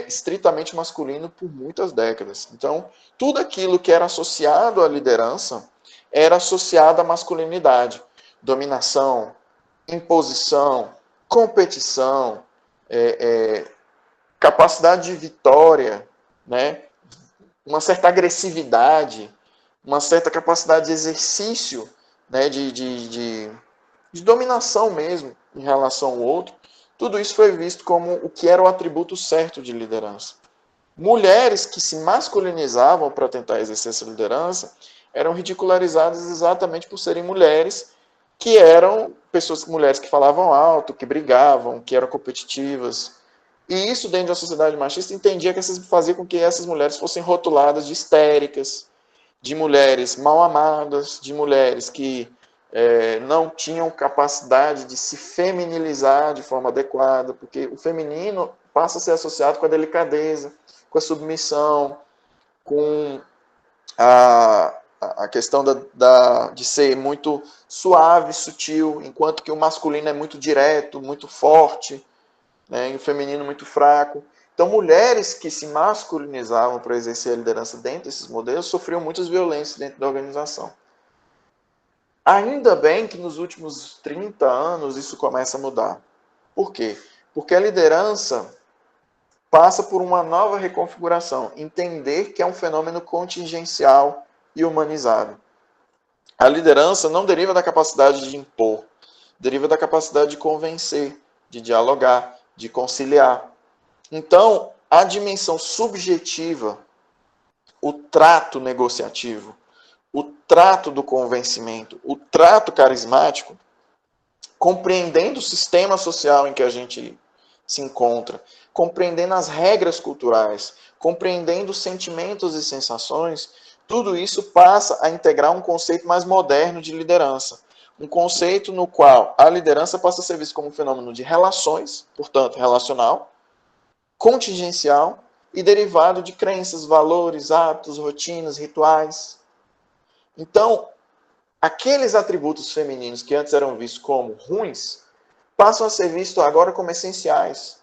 estritamente masculino por muitas décadas. Então, tudo aquilo que era associado à liderança era associado à masculinidade. Dominação, imposição, competição, capacidade de vitória, uma certa agressividade, uma certa capacidade de exercício, de dominação mesmo em relação ao outro. Tudo isso foi visto como o que era o atributo certo de liderança. Mulheres que se masculinizavam para tentar exercer essa liderança eram ridicularizadas exatamente por serem mulheres, que eram mulheres que falavam alto, que brigavam, que eram competitivas. E isso, dentro da sociedade machista, entendia que fazia com que essas mulheres fossem rotuladas de histéricas, de mulheres mal amadas, de mulheres que não tinham capacidade de se feminilizar de forma adequada, porque o feminino passa a ser associado com a delicadeza, com a submissão, com a questão de ser muito suave, sutil, enquanto que o masculino é muito direto, muito forte, e o feminino muito fraco. Então, mulheres que se masculinizavam para exercer a liderança dentro desses modelos sofriam muitas violências dentro da organização. Ainda bem que nos últimos 30 anos isso começa a mudar. Por quê? Porque a liderança passa por uma nova reconfiguração, entender que é um fenômeno contingencial e humanizado. A liderança não deriva da capacidade de impor, deriva da capacidade de convencer, de dialogar, de conciliar. Então, a dimensão subjetiva, o trato negociativo, o trato do convencimento, o trato carismático, compreendendo o sistema social em que a gente se encontra, compreendendo as regras culturais, compreendendo os sentimentos e sensações, tudo isso passa a integrar um conceito mais moderno de liderança. Um conceito no qual a liderança passa a ser vista como um fenômeno de relações, portanto, relacional, contingencial e derivado de crenças, valores, hábitos, rotinas, rituais. Então, aqueles atributos femininos que antes eram vistos como ruins, passam a ser vistos agora como essenciais.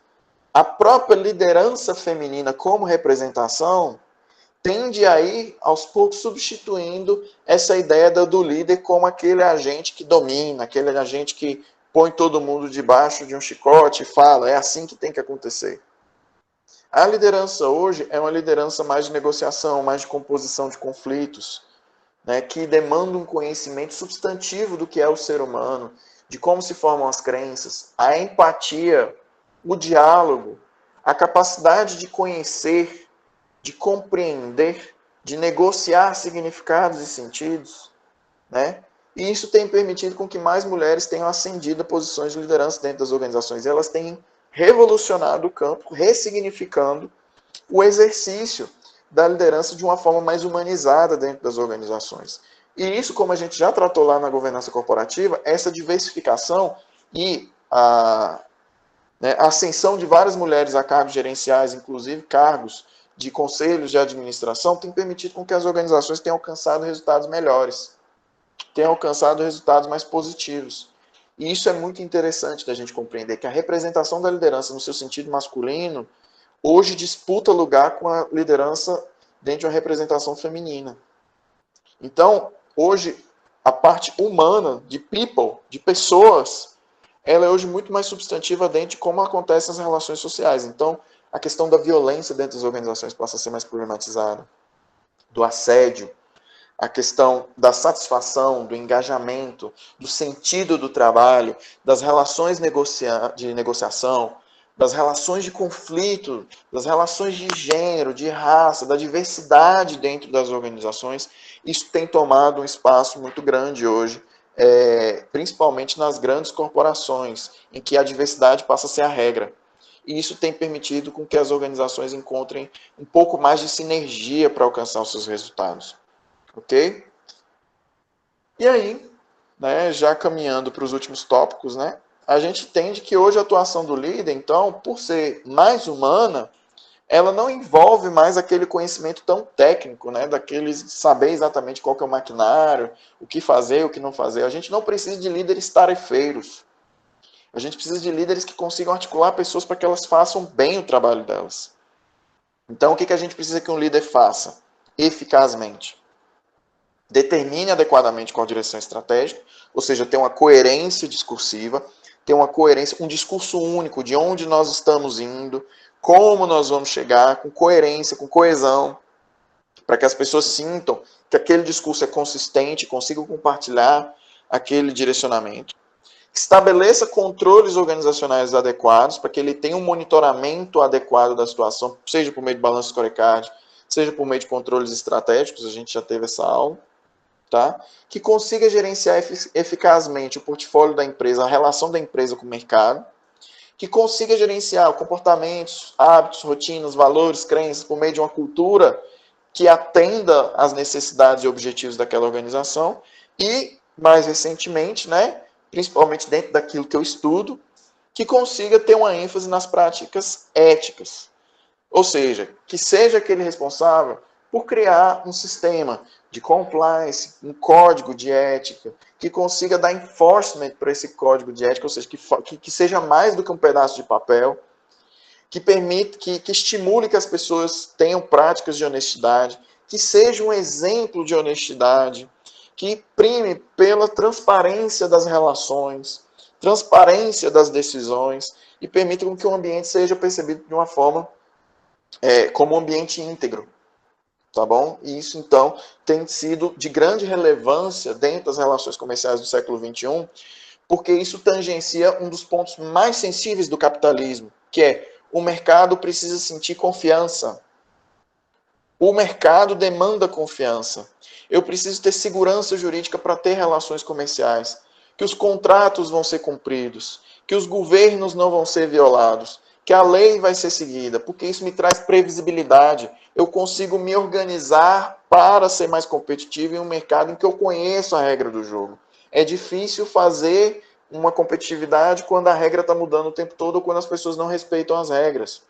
A própria liderança feminina como representação tende a ir, aos poucos, substituindo essa ideia do líder como aquele agente que domina, aquele agente que põe todo mundo debaixo de um chicote e fala, é assim que tem que acontecer. A liderança hoje é uma liderança mais de negociação, mais de composição de conflitos, né, que demanda um conhecimento substantivo do que é o ser humano, de como se formam as crenças, a empatia, o diálogo, a capacidade de conhecer, de compreender, de negociar significados e sentidos, né? E isso tem permitido com que mais mulheres tenham ascendido a posições de liderança dentro das organizações. E elas têm revolucionado o campo, ressignificando o exercício da liderança de uma forma mais humanizada dentro das organizações. E isso, como a gente já tratou lá na governança corporativa, essa diversificação e a ascensão de várias mulheres a cargos gerenciais, inclusive cargos de conselhos de administração, tem permitido com que as organizações tenham alcançado resultados melhores, tenham alcançado resultados mais positivos. E isso é muito interessante da gente compreender, que a representação da liderança no seu sentido masculino hoje disputa lugar com a liderança dentro de uma representação feminina. Então, hoje, a parte humana, de people, de pessoas, ela é hoje muito mais substantiva dentro de como acontecem as relações sociais. Então, a questão da violência dentro das organizações passa a ser mais problematizada, do assédio, a questão da satisfação, do engajamento, do sentido do trabalho, das relações de negociação, das relações de conflito, das relações de gênero, de raça, da diversidade dentro das organizações. Isso tem tomado um espaço muito grande hoje, principalmente nas grandes corporações, em que a diversidade passa a ser a regra. E isso tem permitido com que as organizações encontrem um pouco mais de sinergia para alcançar os seus resultados. Ok? E aí, né, já caminhando para os últimos tópicos, né, a gente entende que hoje a atuação do líder, então, por ser mais humana, ela não envolve mais aquele conhecimento tão técnico, né, daqueles saber exatamente qual que é o maquinário, o que fazer, o que não fazer. A gente não precisa de líderes tarefeiros. A gente precisa de líderes que consigam articular pessoas para que elas façam bem o trabalho delas. Então, o que a gente precisa que um líder faça? Eficazmente. Determine adequadamente qual a direção estratégica, ou seja, ter uma coerência discursiva, ter uma coerência, um discurso único de onde nós estamos indo, como nós vamos chegar, com coerência, com coesão, para que as pessoas sintam que aquele discurso é consistente, consigam compartilhar aquele direcionamento. Estabeleça controles organizacionais adequados para que ele tenha um monitoramento adequado da situação, seja por meio de balanço scorecard, seja por meio de controles estratégicos, a gente já teve essa aula, tá? Que consiga gerenciar eficazmente o portfólio da empresa, a relação da empresa com o mercado, que consiga gerenciar comportamentos, hábitos, rotinas, valores, crenças, por meio de uma cultura que atenda às necessidades e objetivos daquela organização e, mais recentemente, né, principalmente dentro daquilo que eu estudo, que consiga ter uma ênfase nas práticas éticas. Ou seja, que seja aquele responsável por criar um sistema de compliance, um código de ética, que consiga dar enforcement para esse código de ética, ou seja, que seja mais do que um pedaço de papel, que permita, que estimule que as pessoas tenham práticas de honestidade, que seja um exemplo de honestidade, que prime pela transparência das relações, transparência das decisões e permita que o ambiente seja percebido de uma forma como um ambiente íntegro. Tá bom? E isso, então, tem sido de grande relevância dentro das relações comerciais do século XXI, porque isso tangencia um dos pontos mais sensíveis do capitalismo, que é o mercado precisa sentir confiança. O mercado demanda confiança. Eu preciso ter segurança jurídica para ter relações comerciais, que os contratos vão ser cumpridos, que os governos não vão ser violados, que a lei vai ser seguida, porque isso me traz previsibilidade. Eu consigo me organizar para ser mais competitivo em um mercado em que eu conheço a regra do jogo. É difícil fazer uma competitividade quando a regra está mudando o tempo todo ou quando as pessoas não respeitam as regras.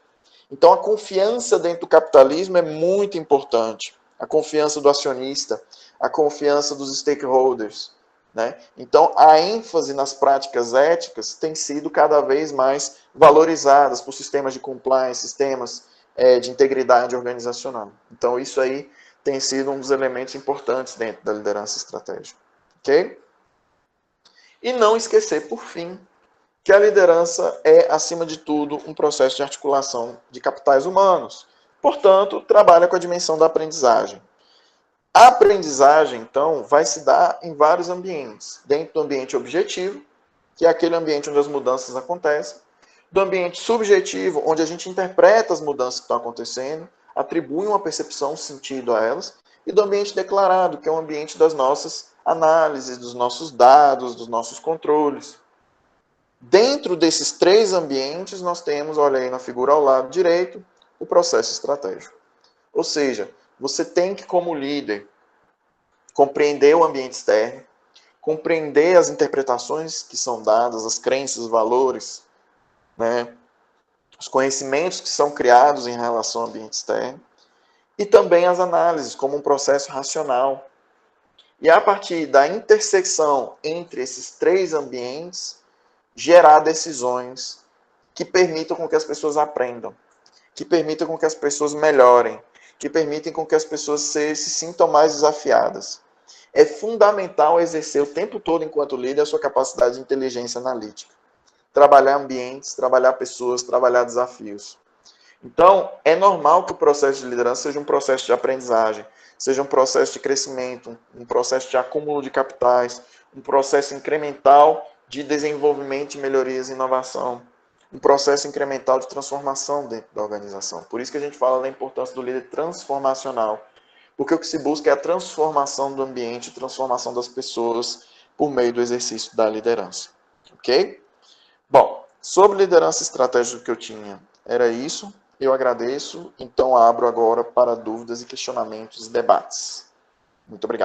Então, a confiança dentro do capitalismo é muito importante. A confiança do acionista, a confiança dos stakeholders. Né? Então, a ênfase nas práticas éticas tem sido cada vez mais valorizadas por sistemas de compliance, sistemas de integridade organizacional. Então, isso aí tem sido um dos elementos importantes dentro da liderança estratégica. Ok? E não esquecer, por fim, que a liderança é, acima de tudo, um processo de articulação de capitais humanos. Portanto, trabalha com a dimensão da aprendizagem. A aprendizagem, então, vai se dar em vários ambientes. Dentro do ambiente objetivo, que é aquele ambiente onde as mudanças acontecem. Do ambiente subjetivo, onde a gente interpreta as mudanças que estão acontecendo, atribui uma percepção, um sentido a elas. E do ambiente declarado, que é o ambiente das nossas análises, dos nossos dados, dos nossos controles. Dentro desses três ambientes, nós temos, olha aí na figura ao lado direito, o processo estratégico. Ou seja, você tem que, como líder, compreender o ambiente externo, compreender as interpretações que são dadas, as crenças, os valores, né, os conhecimentos que são criados em relação ao ambiente externo, e também as análises, como um processo racional. E a partir da intersecção entre esses três ambientes, gerar decisões que permitam com que as pessoas aprendam, que permitam com que as pessoas melhorem, que permitem com que as pessoas se sintam mais desafiadas. É fundamental exercer o tempo todo, enquanto líder, a sua capacidade de inteligência analítica. Trabalhar ambientes, trabalhar pessoas, trabalhar desafios. Então, é normal que o processo de liderança seja um processo de aprendizagem, seja um processo de crescimento, um processo de acúmulo de capitais, um processo incremental de desenvolvimento, melhorias e inovação, um processo incremental de transformação dentro da organização. Por isso que a gente fala da importância do líder transformacional, porque o que se busca é a transformação do ambiente, a transformação das pessoas por meio do exercício da liderança. Ok? Bom, sobre liderança estratégica que eu tinha, era isso. Eu agradeço, então abro agora para dúvidas e questionamentos e debates. Muito obrigado.